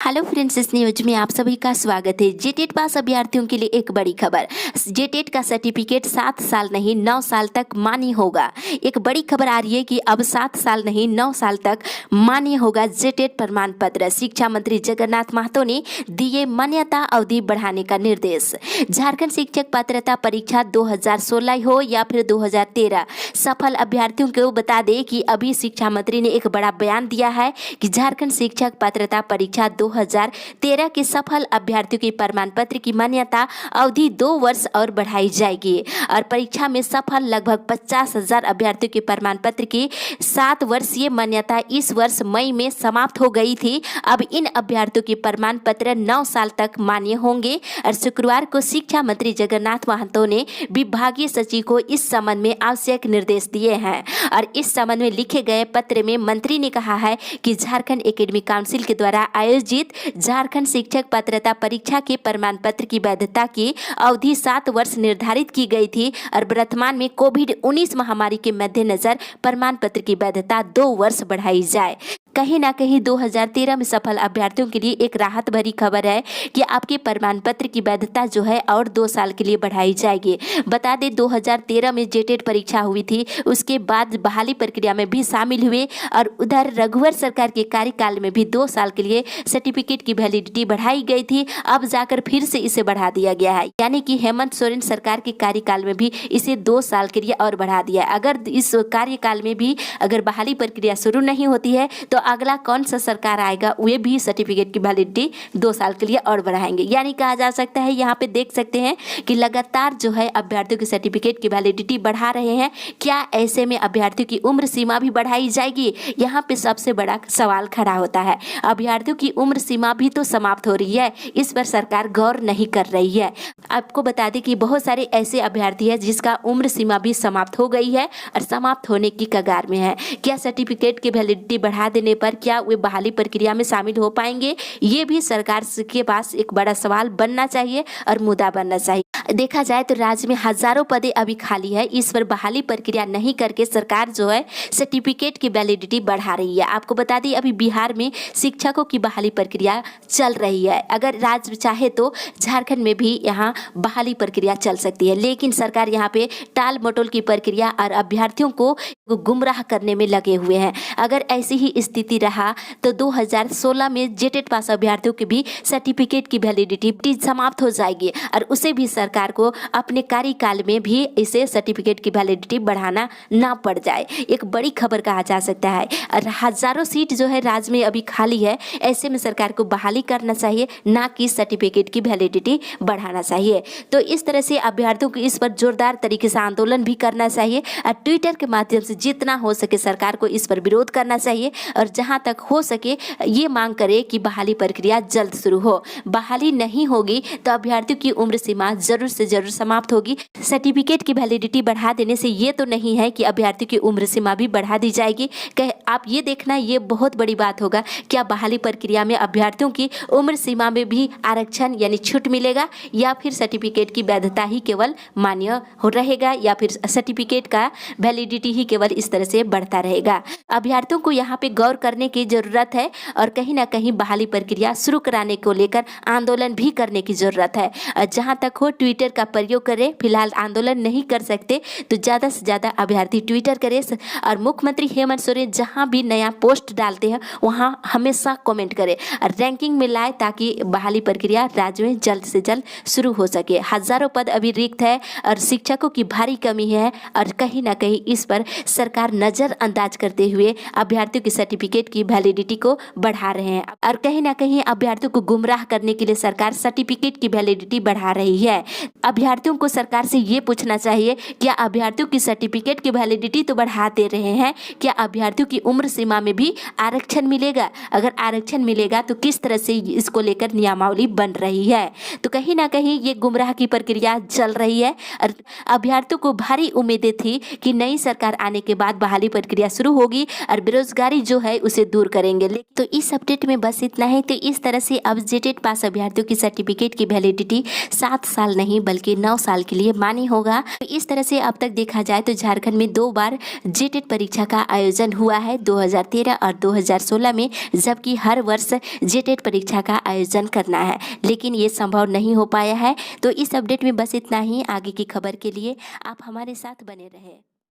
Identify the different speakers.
Speaker 1: Hello friends, इस news में आप सभी का स्वागत है। जेटेट पास अभ्यर्थियों के लिए एक बड़ी खबर। जेटेट का सर्टिफिकेट 7 साल नहीं 9 साल तक मान्य होगा। एक बड़ी खबर आ रही है कि अब 7 साल नहीं 9 साल तक मान्य होगा जेटेट प्रमाण पत्र। शिक्षा मंत्री जगन्नाथ महतो ने दिए मान्यता अवधि बढ़ाने का निर्देश। झारखंड शिक्षक पात्रता परीक्षा 2016 हो या फिर 2013, सफल अभ्यर्थियों को बता दें कि अभी शिक्षा मंत्री ने एक बड़ा बयान दिया है कि झारखंड शिक्षक पात्रता परीक्षा 2013 के सफल अभ्यर्थियों के प्रमाण पत्र की मान्यता अवधि 2 वर्ष और बढ़ाई जाएगी और परीक्षा में सफल लगभग 50,000 अभ्यर्थियों के प्रमाण पत्र की 7 वर्षीय मान्यता इस वर्ष मई में समाप्त हो गई थी। अब इन अभ्यर्थियों के प्रमाण पत्र 9 साल तक मान्य होंगे और शुक्रवार को शिक्षा मंत्री जगन्नाथ महतो ने विभागीय सचिव को इस संबंध में आवश्यक निर्देश दिए हैं और इस संबंध में लिखे गए पत्र में मंत्री ने कहा है कि झारखंड एकेडमिक काउंसिल के द्वारा आयोजित झारखंड शिक्षक पात्रता परीक्षा के प्रमाण पत्र की वैधता की अवधि 7 वर्ष निर्धारित की गई थी और वर्तमान में कोविड-19 महामारी के मद्देनजर प्रमाण पत्र की वैधता 2 वर्ष बढ़ाई जाए। कहीं ना कहीं 2013 में सफल अभ्यर्थियों के लिए एक राहत भरी खबर है कि आपके प्रमाण पत्र की वैधता जो है और 2 साल के लिए बढ़ाई जाएगी। बता दें 2013 में जेटेट परीक्षा हुई थी, उसके बाद बहाली प्रक्रिया में भी शामिल हुए और उधर रघुवर सरकार के कार्यकाल में भी 2 साल के लिए सर्टिफिकेट की वैलिडिटी बढ़ाई गई थी। अब जाकर फिर से इसे बढ़ा दिया गया है, यानी कि हेमंत सोरेन सरकार के कार्यकाल में भी इसे 2 साल के लिए और बढ़ा दिया। अगर इस कार्यकाल में भी अगर बहाली प्रक्रिया शुरू नहीं होती है तो अगला कौन सा सरकार आएगा वे भी सर्टिफिकेट की वैलिडिटी 2 साल के लिए और बढ़ाएंगे। यानी कहा जा सकता है, यहाँ पे देख सकते हैं कि लगातार जो है अभ्यर्थियों की सर्टिफिकेट की वैलिडिटी बढ़ा रहे हैं। क्या ऐसे में अभ्यर्थियों की उम्र सीमा भी बढ़ाई जाएगी? यहाँ पे सबसे बड़ा सवाल खड़ा होता है। अभ्यर्थियों की उम्र सीमा भी तो समाप्त हो रही है, इस पर सरकार गौर नहीं कर रही है। आपको बता दें कि बहुत सारे ऐसे अभ्यर्थी हैं जिसका उम्र सीमा भी समाप्त हो गई है और समाप्त होने की कगार में है। क्या सर्टिफिकेट की वैलिडिटी बढ़ा देने पर क्या वे बहाली प्रक्रिया में शामिल हो पाएंगे? ये भी सरकार के पास एक बड़ा सवाल बनना चाहिए और मुद्दा बनना चाहिए। देखा जाए तो राज्य में हजारों पदें अभी खाली है, इस पर बहाली प्रक्रिया नहीं करके सरकार जो है सर्टिफिकेट की वैलिडिटी बढ़ा रही है। आपको बता दें अभी बिहार में शिक्षकों की बहाली प्रक्रिया चल रही है। अगर राज्य चाहे तो झारखंड में भी यहाँ बहाली प्रक्रिया चल सकती है, लेकिन सरकार यहाँ पे टाल मटोल की प्रक्रिया और अभ्यर्थियों को गुमराह करने में लगे हुए हैं। अगर ऐसी ही स्थिति रहा तो 2016 में जेटेट पास अभ्यर्थियों की भी सर्टिफिकेट की वैलिडिटी समाप्त हो जाएगी और उसे भी सरकार को अपने कार्यकाल में भी इसे सर्टिफिकेट की वैलिडिटी बढ़ाना ना पड़ जाए। एक बड़ी खबर कहा जा सकता है और हजारों सीट जो है राज्य में अभी खाली है, ऐसे में सरकार को बहाली करना चाहिए, ना कि सर्टिफिकेट की वैलिडिटी बढ़ाना चाहिए। तो इस तरह से अभ्यर्थियों को इस पर जोरदार तरीके से आंदोलन भी करना चाहिए और ट्विटर के माध्यम से जितना हो सके सरकार को इस पर विरोध करना चाहिए और जहां तक हो सके ये मांग करे कि बहाली प्रक्रिया जल्द शुरू हो। बहाली नहीं होगी तो अभ्यर्थियों की उम्र सीमा जरूर से जरूर समाप्त होगी। सर्टिफिकेट की वैलिडिटी बढ़ा देने से ये तो नहीं है कि अभ्यर्थियों की उम्र सीमा भी बढ़ा दी जाएगी। आप ये देखना, ये बहुत बड़ी बात होगा। क्या बहाली प्रक्रिया में अभ्यर्थियों की उम्र सीमा में भी आरक्षण यानी छूट मिलेगा या फिर सर्टिफिकेट की वैधता ही केवल मान्य हो रहेगा या फिर सर्टिफिकेट का वैलिडिटी ही केवल इस तरह से बढ़ता रहेगा? अभ्यर्थियों को यहाँ पे गौर करने की जरूरत है और कहीं ना कहीं बहाली प्रक्रिया शुरू कराने को लेकर आंदोलन भी करने की जरूरत है। जहां तक हो ट्विटर का प्रयोग करें। फिलहाल आंदोलन नहीं कर सकते तो ज़्यादा से ज़्यादा अभ्यर्थी ट्विटर करें और मुख्यमंत्री हेमंत सोरेन जहां भी नया पोस्ट डालते हैं वहां हमेशा कमेंट करें और रैंकिंग में लाए ताकि बहाली प्रक्रिया राज्य में जल्द से जल्द शुरू हो सके। हजारों पद अभी रिक्त है और शिक्षकों की भारी कमी है और कहीं ना कहीं इस पर सरकार नज़रअंदाज करते हुए अभ्यर्थियों की सर्टिफिकेट की वैलिडिटी को बढ़ा रहे हैं और कहीं ना कहीं अभ्यर्थियों को गुमराह करने के लिए सरकार सर्टिफिकेट की वैलिडिटी बढ़ा रही है। अभ्यर्थियों को सरकार से ये पूछना चाहिए, क्या अभ्यर्थियों की सर्टिफिकेट की वैलिडिटी तो बढ़ा दे रहे हैं, क्या अभ्यर्थियों की उम्र सीमा में भी आरक्षण मिलेगा? अगर आरक्षण मिलेगा तो किस तरह से इसको लेकर नियमावली बन रही है? तो कहीं ना कहीं ये गुमराह की प्रक्रिया चल रही है और अभ्यर्थियों को भारी उम्मीदें थी कि नई सरकार आने के बाद बहाली प्रक्रिया शुरू होगी और बेरोजगारी जो है उसे दूर करेंगे। तो इस अपडेट में बस इतना है। तो इस तरह से अब जेटेट पास अभ्यर्थियों की सर्टिफिकेट की वैलिडिटी 7 साल नहीं बल्कि 9 साल के लिए मान्य होगा। तो इस तरह से अब तक देखा जाए तो झारखंड में 2 बार जेटेट परीक्षा का आयोजन हुआ है, 2013 और 2016 में, जबकि हर वर्ष जेटेट परीक्षा का आयोजन करना है, लेकिन ये संभव नहीं हो पाया है। तो इस अपडेट में बस इतना ही। आगे की खबर के लिए आप हमारे साथ बने रहें।